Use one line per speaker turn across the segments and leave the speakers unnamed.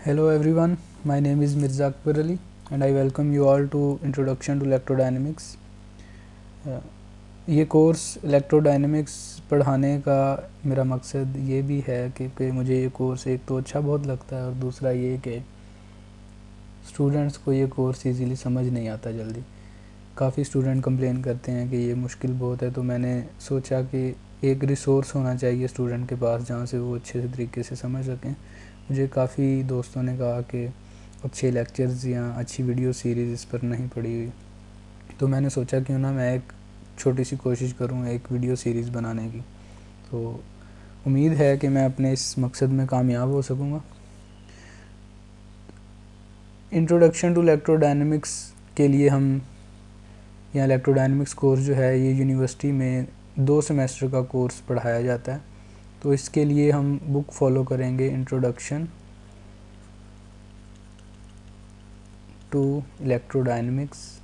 Hello everyone, my name is Mirza Akbar Ali and I welcome you all to Introduction to Electrodynamics. ये course electrodynamics पढ़ाने का मेरा मकसद ये भी है कि मुझे ये कोर्स एक तो अच्छा बहुत लगता है और दूसरा ये कि स्टूडेंट्स को ये कोर्स इजीली समझ नहीं आता जल्दी। काफ़ी स्टूडेंट कंप्लेन करते हैं कि ये मुश्किल बहुत है, तो मैंने सोचा कि एक रिसोर्स होना चाहिए स्टूडेंट के पास जहाँ से वो अच्छे से तरीके से समझ सकें। मुझे काफ़ी दोस्तों ने कहा कि अच्छे लेक्चर्स या अच्छी वीडियो सीरीज़ इस पर नहीं पड़ी हुई, तो मैंने सोचा क्यों ना मैं एक छोटी सी कोशिश करूं एक वीडियो सीरीज़ बनाने की। तो उम्मीद है कि मैं अपने इस मकसद में कामयाब हो सकूंगा। इंट्रोडक्शन टू इलेक्ट्रोडायनेमिक्स के लिए हम या इलेक्ट्रोडायनेमिक्स कोर्स जो है ये यूनिवर्सिटी में 2 सेमेस्टर का कोर्स पढ़ाया जाता है। तो इसके लिए हम बुक फॉलो करेंगे introduction to electrodynamics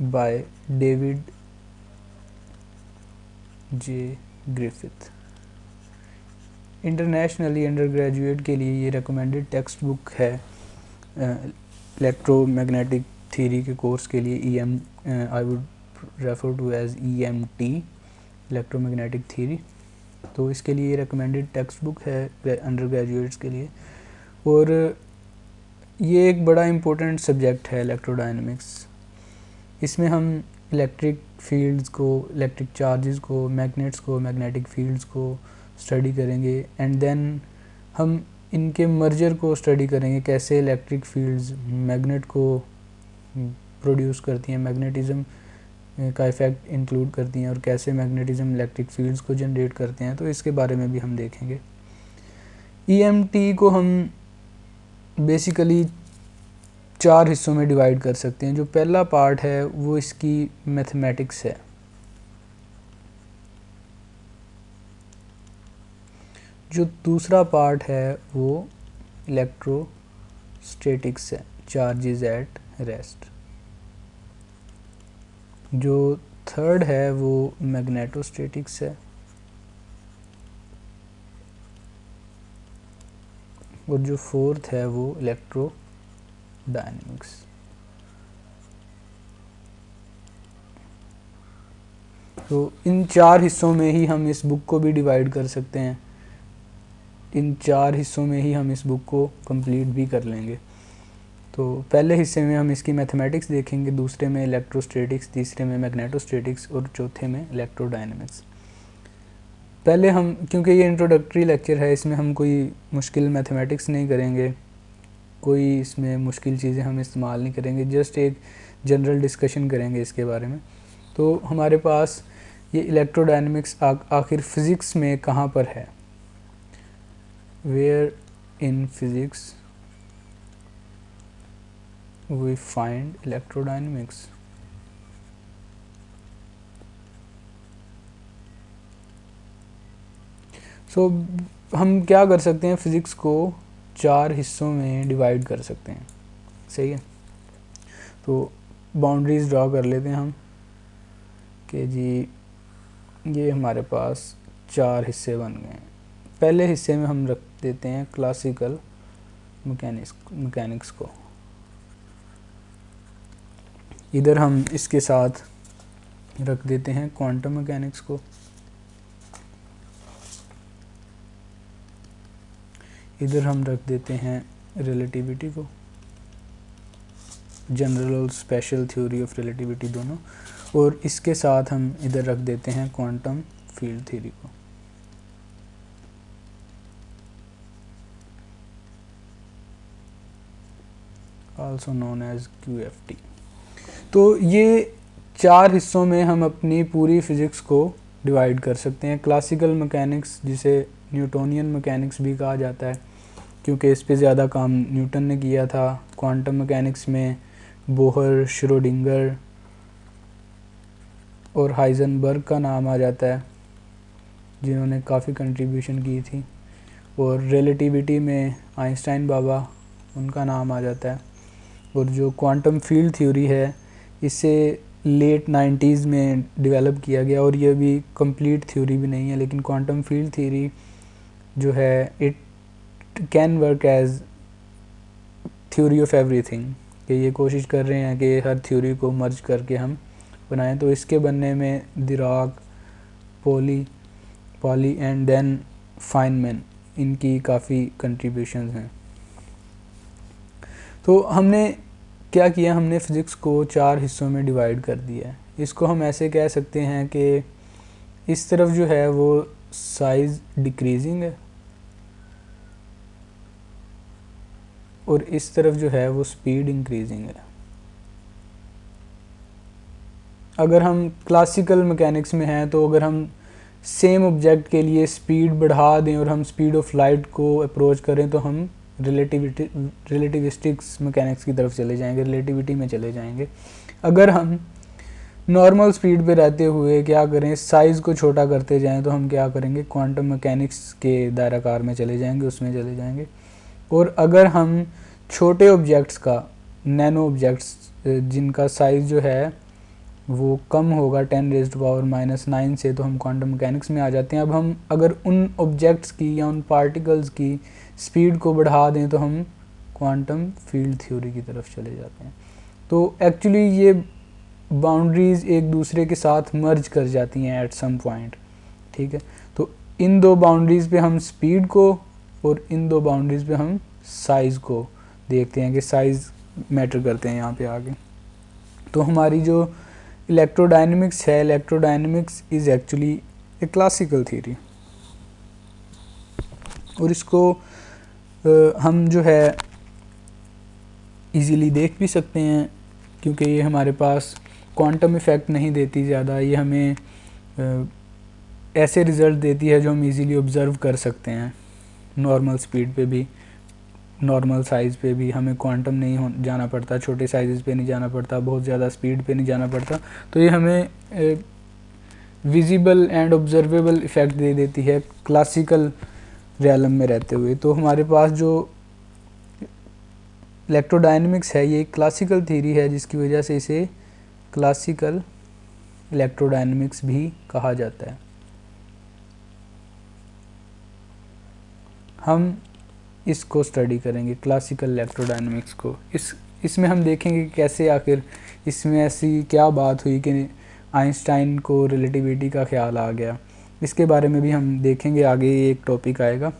by David J Griffith. Internationally undergraduate के लिए ये रिकमेंडेड टेक्स्ट बुक है इलेक्ट्रोमैग्नेटिक थ्योरी के कोर्स के लिए। I would refer to as EMT, electromagnetic theory. तो इसके लिए रिकमेंडेड टेक्स्ट बुक है अंडर ग्रेजुएट्स के लिए, और ये एक बड़ा इम्पोर्टेंट सब्जेक्ट है इलेक्ट्रोडायनेमिक्स। इसमें हम इलेक्ट्रिक फील्ड्स को, इलेक्ट्रिक चार्जेस को, मैग्नेट्स को, मैग्नेटिक फील्ड्स को स्टडी करेंगे एंड देन हम इनके मर्जर को स्टडी करेंगे, कैसे इलेक्ट्रिक फील्ड्स मैग्नेट को प्रोड्यूस करती हैं, मैग्नेटिज्म का इफ़ेक्ट इंक्लूड करती हैं, और कैसे मैग्नेटिज्म इलेक्ट्रिक फील्ड्स को जनरेट करते हैं। तो इसके बारे में भी हम देखेंगे। EMT को हम बेसिकली 4 हिस्सों में डिवाइड कर सकते हैं। जो पहला पार्ट है वो इसकी मैथमेटिक्स है, जो दूसरा पार्ट है वो इलेक्ट्रोस्टैटिक्स है, चार्जेस एट रेस्ट। जो थर्ड है वो मैग्नेटोस्टैटिक्स है, और जो फोर्थ है वो इलेक्ट्रोडायनेमिक्स। तो इन 4 हिस्सों में ही हम इस बुक को भी डिवाइड कर सकते हैं। इन 4 हिस्सों में ही हम इस बुक को कंप्लीट भी कर लेंगे। तो पहले हिस्से में हम इसकी मैथमेटिक्स देखेंगे, दूसरे में इलेक्ट्रोस्टैटिक्स, तीसरे में मैग्नेटोस्टैटिक्स और चौथे में इलेक्ट्रोडायनेमिक्स। पहले हम, क्योंकि ये इंट्रोडक्टरी लेक्चर है, इसमें हम कोई मुश्किल मैथमेटिक्स नहीं करेंगे, कोई इसमें मुश्किल चीज़ें हम इस्तेमाल नहीं करेंगे, जस्ट एक जनरल डिस्कशन करेंगे इसके बारे में। तो हमारे पास ये इलेक्ट्रोडायनेमिक्स आखिर फ़िज़िक्स में कहाँ पर है। Where in physics we find electrodynamics। हम क्या कर सकते हैं, फिज़िक्स को 4 हिस्सों में डिवाइड कर सकते हैं, सही है। तो बाउंड्रीज ड्रा कर लेते हैं हम कि जी ये हमारे पास 4 हिस्से बन गए हैं। पहले हिस्से में हम रख देते हैं क्लासिकल मैकेनिक्स को। इधर हम इसके साथ रख देते हैं क्वांटम मैकेनिक्स को। इधर हम रख देते हैं रिलेटिविटी को, जनरल और स्पेशल थ्योरी ऑफ रिलेटिविटी दोनों, और इसके साथ हम इधर रख देते हैं क्वांटम फील्ड थ्योरी को। Also known as QFT। तो ये 4 हिस्सों में हम अपनी पूरी फिज़िक्स को डिवाइड कर सकते हैं। क्लासिकल मैकेनिक्स, जिसे न्यूटोनियन मैकेनिक्स भी कहा जाता है, क्योंकि इस पे ज़्यादा काम न्यूटन ने किया था। क्वांटम मैकेनिक्स में बोहर, श्रोडिंगर और हाइजेनबर्ग का नाम आ जाता है, जिन्होंने काफ़ी कंट्रीब्यूशन की थी। और रिलेटिविटी में आइंस्टाइन बाबा, उनका नाम आ जाता है। और जो क्वांटम फील्ड थ्योरी है, इसे लेट 90s में डेवलप किया गया, और ये भी कंप्लीट थ्योरी भी नहीं है, लेकिन क्वांटम फील्ड थ्योरी जो है it can work as theory of everything, कि ये कोशिश कर रहे हैं कि हर थ्योरी को मर्ज करके हम बनाएं। तो इसके बनने में Dirac, Pauli and then Feynman, इनकी काफ़ी कंट्रीब्यूशंस हैं। तो हमने क्या किया, हमने फ़िज़िक्स को 4 हिस्सों में डिवाइड कर दिया है। इसको हम ऐसे कह सकते हैं कि इस तरफ जो है वो साइज़ डिक्रीजिंग है, और इस तरफ जो है वो स्पीड इंक्रीजिंग है। अगर हम क्लासिकल मैकेनिक्स में हैं तो अगर हम सेम ऑब्जेक्ट के लिए स्पीड बढ़ा दें और हम स्पीड ऑफ लाइट को अप्रोच करें तो हम रिलेटिविस्टिक्स मैकेनिक्स की तरफ चले जाएंगे, रिलेटिविटी में चले जाएंगे। अगर हम नॉर्मल स्पीड पे रहते हुए क्या करें, साइज़ को छोटा करते जाएं, तो हम क्या करेंगे, क्वांटम मैकेनिक्स के दायराकार में चले जाएंगे, उसमें चले जाएंगे। और अगर हम छोटे ऑब्जेक्ट्स का, नैनो ऑब्जेक्ट्स जिनका साइज़ जो है वो कम होगा 10⁻⁻⁹ से, तो हम क्वांटम मैकेनिक्स में आ जाते हैं। अब हम अगर उन ऑब्जेक्ट्स की या उन पार्टिकल्स की स्पीड को बढ़ा दें तो हम क्वांटम फील्ड थ्योरी की तरफ चले जाते हैं। तो एक्चुअली ये बाउंड्रीज़ एक दूसरे के साथ मर्ज कर जाती हैं एट सम पॉइंट, ठीक है। तो इन दो बाउंड्रीज़ पे हम स्पीड को और इन दो बाउंड्रीज़ पे हम साइज़ को देखते हैं कि साइज़ मैटर करते हैं यहाँ पे आगे। तो हमारी जो इलेक्ट्रोडायनेमिक्स है, electrodynamics is actually A classical theory, और इसको हम जो है इजीली देख भी सकते हैं, क्योंकि ये हमारे पास क्वांटम इफ़ेक्ट नहीं देती ज़्यादा, ये हमें ऐसे रिज़ल्ट देती है जो हम इजीली ऑब्ज़र्व कर सकते हैं। नॉर्मल स्पीड पे भी, नॉर्मल साइज़ पे भी हमें क्वांटम नहीं जाना पड़ता, छोटे साइज़ पे नहीं जाना पड़ता, बहुत ज़्यादा स्पीड पे नहीं जाना पड़ता। तो ये हमें विजिबल एंड ऑब्जर्वेबल इफ़ेक्ट दे देती है क्लासिकल रियलम में रहते हुए। तो हमारे पास जो इलेक्ट्रोडायनेमिक्स है ये क्लासिकल थ्योरी है, जिसकी वजह से इसे क्लासिकल इलेक्ट्रोडायनेमिक्स भी कहा जाता है। हम इसको स्टडी करेंगे, क्लासिकल इलेक्ट्रोडायनेमिक्स को। इसमें हम देखेंगे कैसे आखिर इसमें ऐसी क्या बात हुई कि आइंस्टाइन को रिलेटिविटी का ख्याल आ गया। इसके बारे में भी हम देखेंगे, आगे एक टॉपिक आएगा।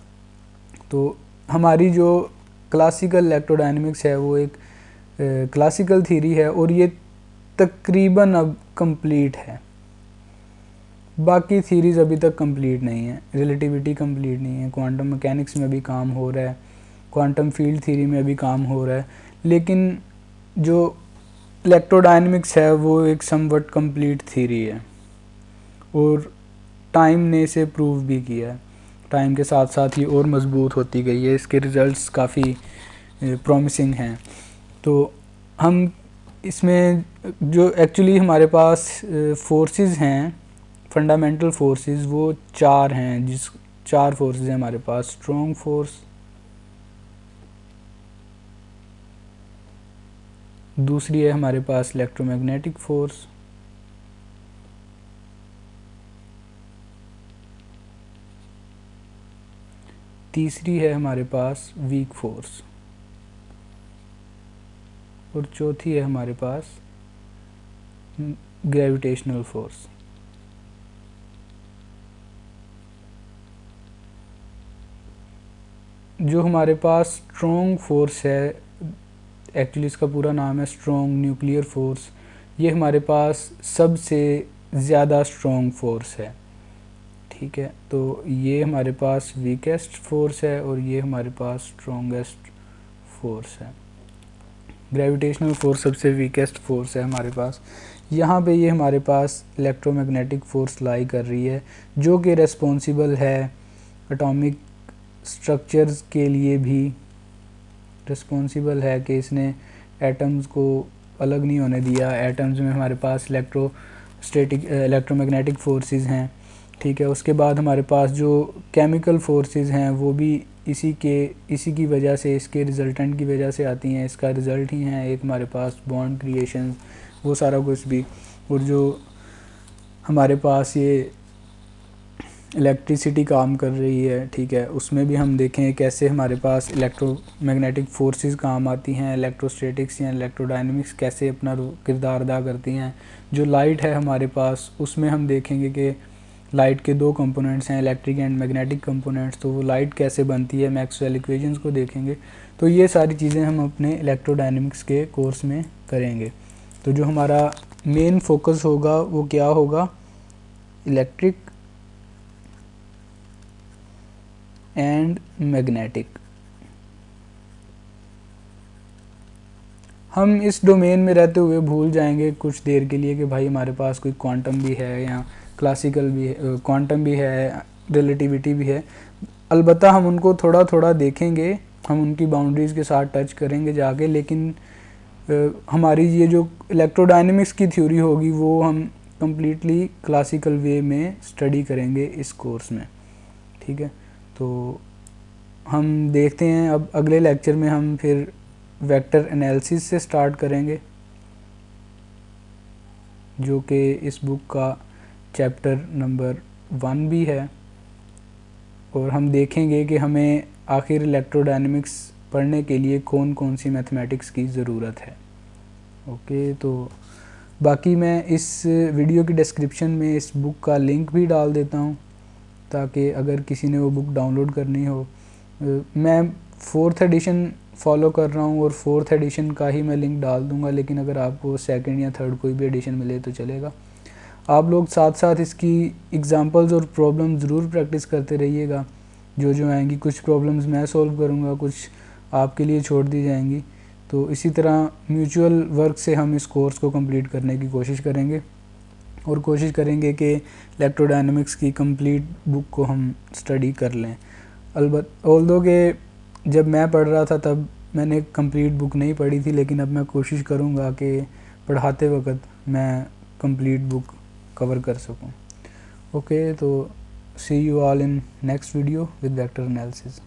तो हमारी जो क्लासिकल इलेक्ट्रोडायनेमिक्स है वो एक क्लासिकल थ्योरी है, और ये तकरीबन अब कंप्लीट है। बाकी थ्योरीज अभी तक कंप्लीट नहीं है, रिलेटिविटी कंप्लीट नहीं है, क्वांटम मैकेनिक्स में भी काम हो रहा है, क्वांटम फील्ड थ्योरी में भी काम हो रहा है, लेकिन जो इलेक्ट्रोडायनेमिक्स है वो एक समवट कंप्लीट थ्योरी है, और टाइम ने इसे प्रूव भी किया है। टाइम के साथ साथ ये और मजबूत होती गई है, इसके रिज़ल्ट्स काफ़ी प्रॉमिसिंग हैं। तो हम इसमें जो एक्चुअली हमारे पास फोर्सेस हैं, फंडामेंटल फोर्सेस, वो 4 हैं। 4 फोर्सेस हैं हमारे पास। स्ट्रॉन्ग फोर्स, दूसरी है हमारे पास इलेक्ट्रोमैग्नेटिक फोर्स, तीसरी है हमारे पास वीक फोर्स, और चौथी है हमारे पास ग्रेविटेशनल फोर्स। जो हमारे पास स्ट्रॉन्ग फोर्स है, एक्चुअली इसका पूरा नाम है स्ट्रॉन्ग न्यूक्लियर फोर्स, ये हमारे पास सबसे ज़्यादा स्ट्रॉन्ग फोर्स है, ठीक है। तो ये हमारे पास वीकेस्ट फोर्स है और ये हमारे पास स्ट्रॉन्गेस्ट फोर्स है। ग्रेविटेशनल फोर्स सबसे वीकेस्ट फोर्स है हमारे पास। यहाँ पे ये हमारे पास इलेक्ट्रोमैग्नेटिक फोर्स लाई कर रही है, जो कि रेस्पॉन्सिबल है एटॉमिक स्ट्रक्चर्स के लिए भी रिस्पॉन्सिबल है, कि इसने एटम्स को अलग नहीं होने दिया। एटम्स में हमारे पास इलेक्ट्रोमैग्नेटिक फोर्सेस हैं, ठीक है। उसके बाद हमारे पास जो केमिकल फोर्सेस हैं वो भी इसी की वजह से, इसके रिजल्टेंट की वजह से आती हैं। इसका रिज़ल्ट ही है एक हमारे पास बॉन्ड क्रिएशन, वो सारा कुछ भी। और जो हमारे पास ये इलेक्ट्रिसिटी काम कर रही है, ठीक है, उसमें भी हम देखें कैसे हमारे पास इलेक्ट्रोमैग्नेटिक फोर्सेस काम आती हैं, इलेक्ट्रोस्टैटिक्स या इलेक्ट्रोडायनेमिक्स कैसे अपना किरदार अदा करती हैं। जो लाइट है हमारे पास, उसमें हम देखेंगे कि लाइट के दो कंपोनेंट्स हैं, इलेक्ट्रिक एंड मैग्नेटिक कंपोनेंट्स, तो वो लाइट कैसे बनती है, मैक्सवेल इक्वेशंस को देखेंगे। तो ये सारी चीज़ें हम अपने इलेक्ट्रोडायनेमिक्स के कोर्स में करेंगे। तो जो हमारा मेन फोकस होगा वो क्या होगा, इलेक्ट्रिक एंड मैग्नेटिक। हम इस डोमेन में रहते हुए भूल जाएंगे कुछ देर के लिए कि भाई हमारे पास कोई क्वांटम भी है या क्लासिकल भी है, क्वांटम भी है, रिलेटिविटी भी है। अलबत्ता हम उनको थोड़ा थोड़ा देखेंगे, हम उनकी बाउंड्रीज़ के साथ टच करेंगे जाके, लेकिन हमारी ये जो इलेक्ट्रोडायनेमिक्स की थ्योरी होगी वो हम कम्प्लीटली क्लासिकल वे में स्टडी करेंगे इस कोर्स में, ठीक है। तो हम देखते हैं अब अगले लेक्चर में हम फिर वेक्टर एनालिसिस से स्टार्ट करेंगे, जो कि इस बुक का चैप्टर नंबर 1 भी है। और हम देखेंगे कि हमें आखिर इलेक्ट्रोडायनेमिक्स पढ़ने के लिए कौन कौन सी मैथमेटिक्स की ज़रूरत है। ओके, तो बाकी मैं इस वीडियो की डिस्क्रिप्शन में इस बुक का लिंक भी डाल देता हूँ, ताकि अगर किसी ने वो बुक डाउनलोड करनी हो। मैं 4th एडिशन फॉलो कर रहा हूँ और 4th एडिशन का ही मैं लिंक डाल दूँगा, लेकिन अगर आपको 2nd या 3rd कोई भी एडिशन मिले तो चलेगा। आप लोग साथ साथ इसकी एग्ज़ाम्पल्स और प्रॉब्लम ज़रूर प्रैक्टिस करते रहिएगा। जो जो आएंगी, कुछ प्रॉब्लम्स मैं सॉल्व करूँगा, कुछ आपके लिए छोड़ दी जाएंगी। तो इसी तरह म्यूचुअल वर्क से हम इस कोर्स को कंप्लीट करने की कोशिश करेंगे और कोशिश करेंगे कि इलेक्ट्रोडायनेमिक्स की कंप्लीट बुक को हम स्टडी कर लें। अलबत्ता ऑल्दो के जब मैं पढ़ रहा था तब मैंने कंप्लीट बुक नहीं पढ़ी थी, लेकिन अब मैं कोशिश करूँगा कि पढ़ाते वक्त मैं कंप्लीट बुक कवर कर सकूँ। ओके, तो see you all in next video with vector analysis.